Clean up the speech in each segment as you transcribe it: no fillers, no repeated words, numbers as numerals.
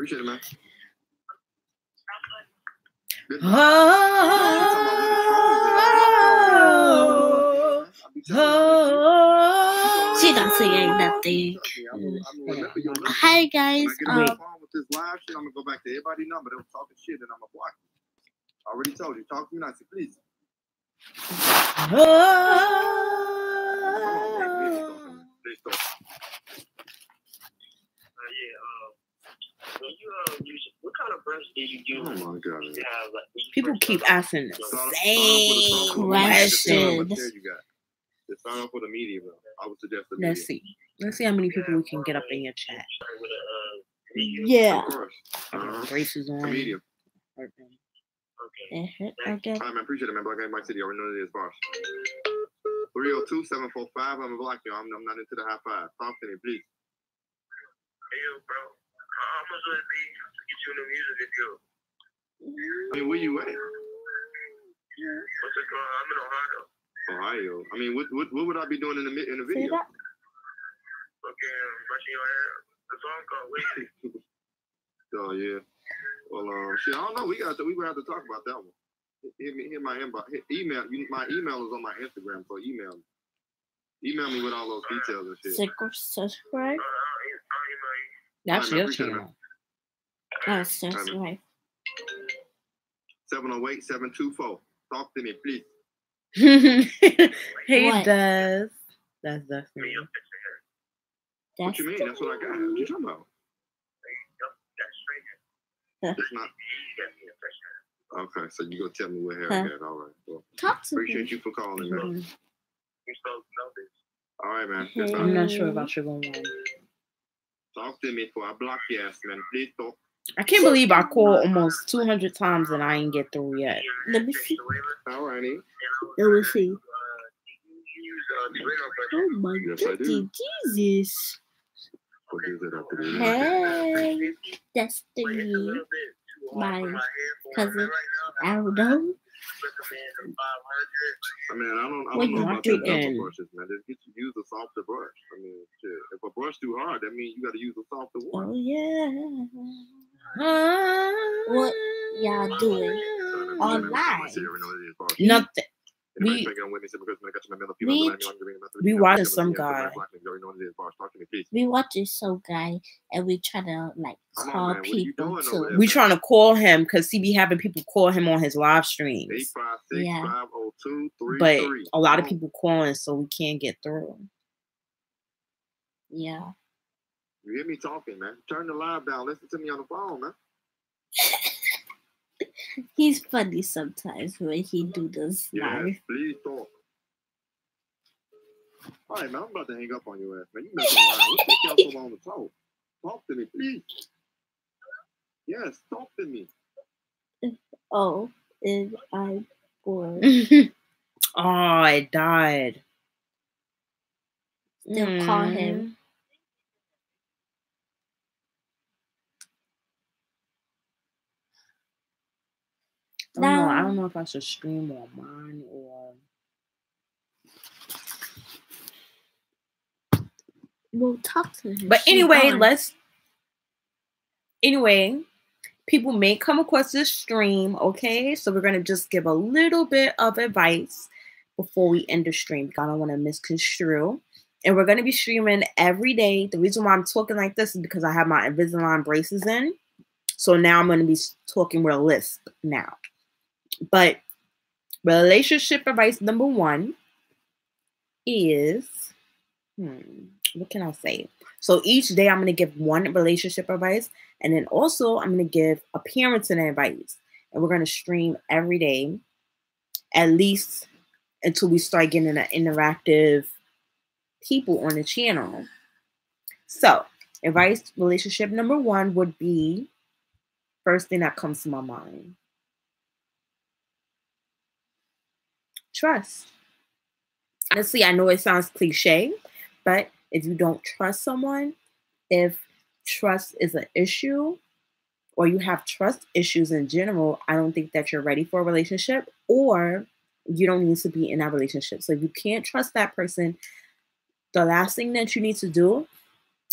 Appreciate it, man. She's not saying nothing. Hi guys. Wait. With this live shit, I'm gonna go back to everybody's number. They were talking shit, and I'm gonna block you. I already told you. Talk to me nicely, please. Please talk. What kind of brush did you use? Oh my God. People keep asking the same questions. Just start off with a medium. I would suggest a medium. Let's see how many people we can get up in your chat. Yeah. Of course. Braces on. A medium. Okay. All right, man. Appreciate it, man. Black Mike City. I already know it is boss. 302-745. I'm gonna block you. I'm not into the high five. Talk to me, please. Hey, yo, bro. How much would it be to get you in a music video? I mean, where you at? What's it called? I'm in Ohio. I mean, what would I be doing in the video? Fucking brushing your hair. The song called Wavy. Oh yeah. Well, shit. I don't know. We gonna have to talk about that one. Hit my inbox. Email. My email is on my Instagram, so email me. Email me with all those details and shit. Subscribe. That's your channel. That's right. 708-724. Talk to me, please. He does. That's me. What you mean? That's what I got. What you talking about? It's not. Okay, so you gonna tell me what hair I got. All right. Well, talk to appreciate you for calling, man. All right, man. I'm not sure about your one. Talk to me before I block your ass, man. Please talk. I can't believe I called almost 200 times and I ain't get through yet. Let me see. All righty. Let me see. Oh my goodness, Jesus. Hey, Destiny. My cousin. I don't know. I mean, I don't know about the brushes, man. Just use a softer brush. I mean, shit. If a brush too hard, that means you got to use a softer one. Oh yeah. What y'all doing online? Nothing. We watching some guy. We watching some guy, and we trying to like call people too. We trying to call him because he be having people call him on his live streams. Yeah, but a lot of people calling, so we can't get through. Yeah. You hear me talking, man? Turn the live down. Listen to me on the phone, man. He's funny sometimes when he do this live. Yes, please talk. All right, man. I'm about to hang up on your ass, man. You messing around. Let's take y'all so long to talk. Talk to me, please. Yes, talk to me. Oh, and I'm bored. Oh, it died. Still call him. I don't know if I should stream on mine or. We'll talk to him. But anyway, people may come across this stream, okay? So we're going to just give a little bit of advice before we end the stream. I don't want to misconstrue. And we're going to be streaming every day. The reason why I'm talking like this is because I have my Invisalign braces in. So now I'm going to be talking with a lisp now. But relationship advice number 1 is, what can I say? So each day I'm going to give one relationship advice, and then also I'm going to give a parenting advice. And we're going to stream every day, at least until we start getting an interactive people on the channel. So advice relationship number 1 would be, first thing that comes to my mind, trust. Honestly, I know it sounds cliche, but if you don't trust someone, if trust is an issue, or you have trust issues in general, I don't think that you're ready for a relationship, or you don't need to be in that relationship. So if you can't trust that person, the last thing that you need to do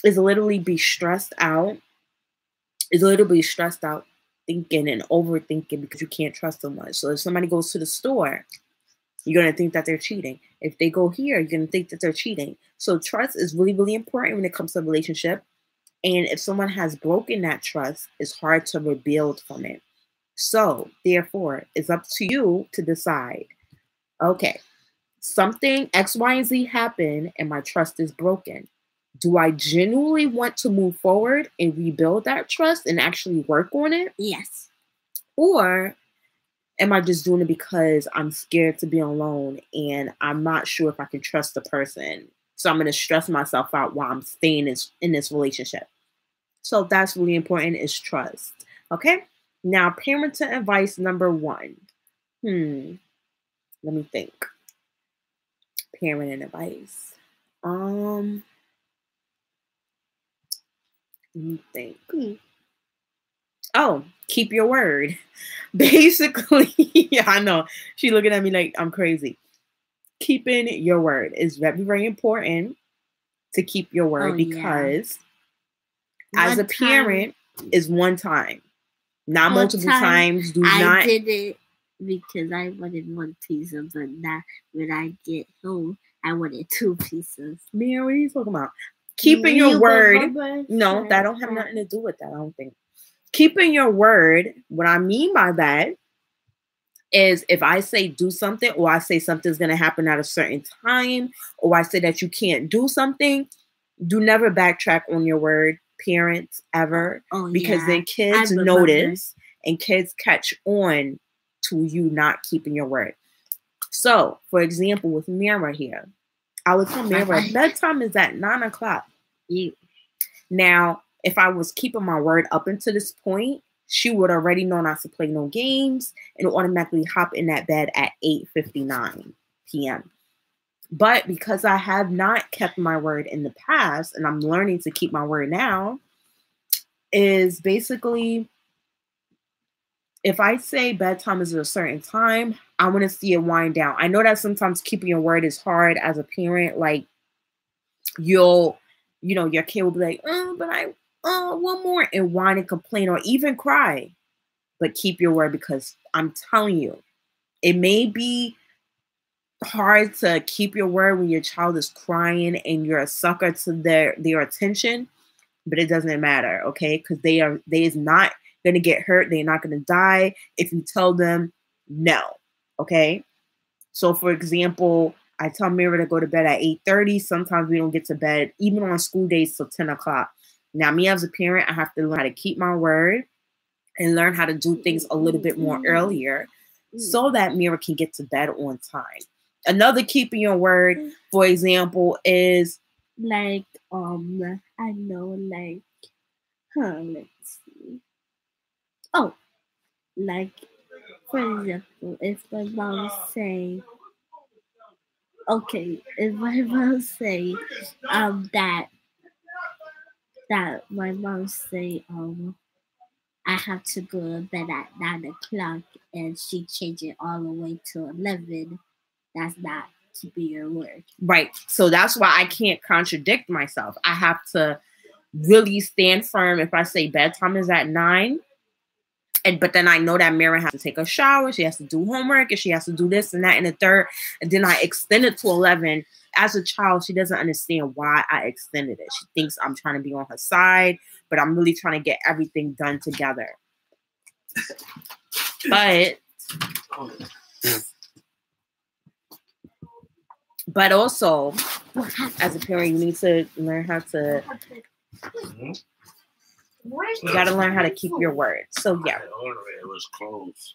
is literally be stressed out is literally stressed out, thinking and overthinking because you can't trust someone. So if somebody goes to the store, you're going to think that they're cheating. If they go here, you're going to think that they're cheating. So trust is really, really important when it comes to a relationship. And if someone has broken that trust, it's hard to rebuild from it. So therefore, it's up to you to decide, okay, something X, Y, and Z happened and my trust is broken. Do I genuinely want to move forward and rebuild that trust and actually work on it? Yes. Or am I just doing it because I'm scared to be alone and I'm not sure if I can trust the person? So I'm going to stress myself out while I'm staying in this relationship. So that's really important, is trust. Okay? Now, parenting advice number 1. Let me think. Parenting advice. Let me think. Oh, keep your word. Basically, yeah, I know. She looking at me like I'm crazy. Keeping your word is very, very important to keep your word because as a parent is one time, not multiple times. I did it because I wanted 1 pizza, but now when I get home, I wanted 2 pizzas. Mary, what are you talking about? Keeping your word. No, that don't have nothing to do with that, I don't think. Keeping your word, what I mean by that is if I say do something, or I say something's going to happen at a certain time, or I say that you can't do something, do never backtrack on your word, parents, ever. Because then kids notice and kids catch on to you not keeping your word. So, for example, with Mira here, I would tell Mira, bedtime is at 9 o'clock. Now, if I was keeping my word up until this point, she would already know not to play no games and automatically hop in that bed at 8:59 p.m. But because I have not kept my word in the past and I'm learning to keep my word now, is basically if I say bedtime is at a certain time, I want to see it wind down. I know that sometimes keeping your word is hard as a parent. Like your kid will be like, but one more, and whine and complain or even cry. But keep your word, because I'm telling you, it may be hard to keep your word when your child is crying and you're a sucker to their attention, but it doesn't matter, okay? Because they is not going to get hurt. They're not going to die if you tell them no, okay? So, for example, I tell Mira to go to bed at 8:30. Sometimes we don't get to bed, even on school days, till 10 o'clock. Now, me as a parent, I have to learn how to keep my word and learn how to do things a little bit more earlier so that Mira can get to bed on time. Another keeping your word, for example, is like, I know, like, let's see. Oh, like, for example, if my mom say, if my mom say, that my mom say, I have to go to bed at 9 o'clock and she changed it all the way to 11, that's not keeping your word. Right. So that's why I can't contradict myself. I have to really stand firm. If I say bedtime is at 9, but then I know that Mira has to take a shower, she has to do homework, and she has to do this and that and the third, and then I extend it to 11. As a child, she doesn't understand why I extended it. She thinks I'm trying to be on her side, but I'm really trying to get everything done together. But also, as a parent, you need to learn how to. You got to learn how to keep your word. So yeah. It was closed.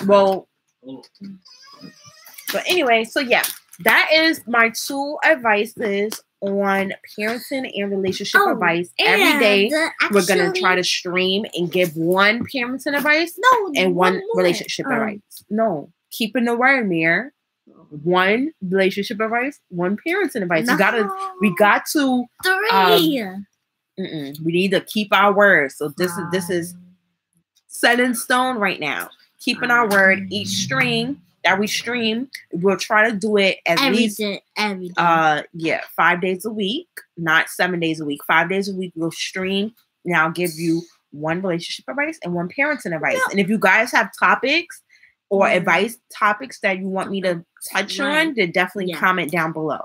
Well, but anyway, so yeah, that is my 2 advices on parenting and relationship advice. Every day, we're going to try to stream and give 1 parenting advice and 1 relationship advice. No, keeping the word, Mir. 1 relationship advice, 1 parenting advice. No. We got to 3. We need to keep our word. So this is set in stone right now. Keeping our word. Each stream that we stream, we'll try to do it at least every day. 5 days a week, not 7 days a week. 5 days a week we'll stream now give you one relationship advice and one parenting advice. And if you guys have topics or advice topics that you want me to touch on, then definitely comment down below.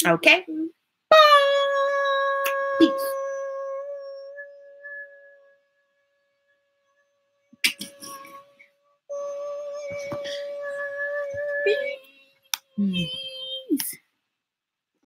Okay? Bye! Peace.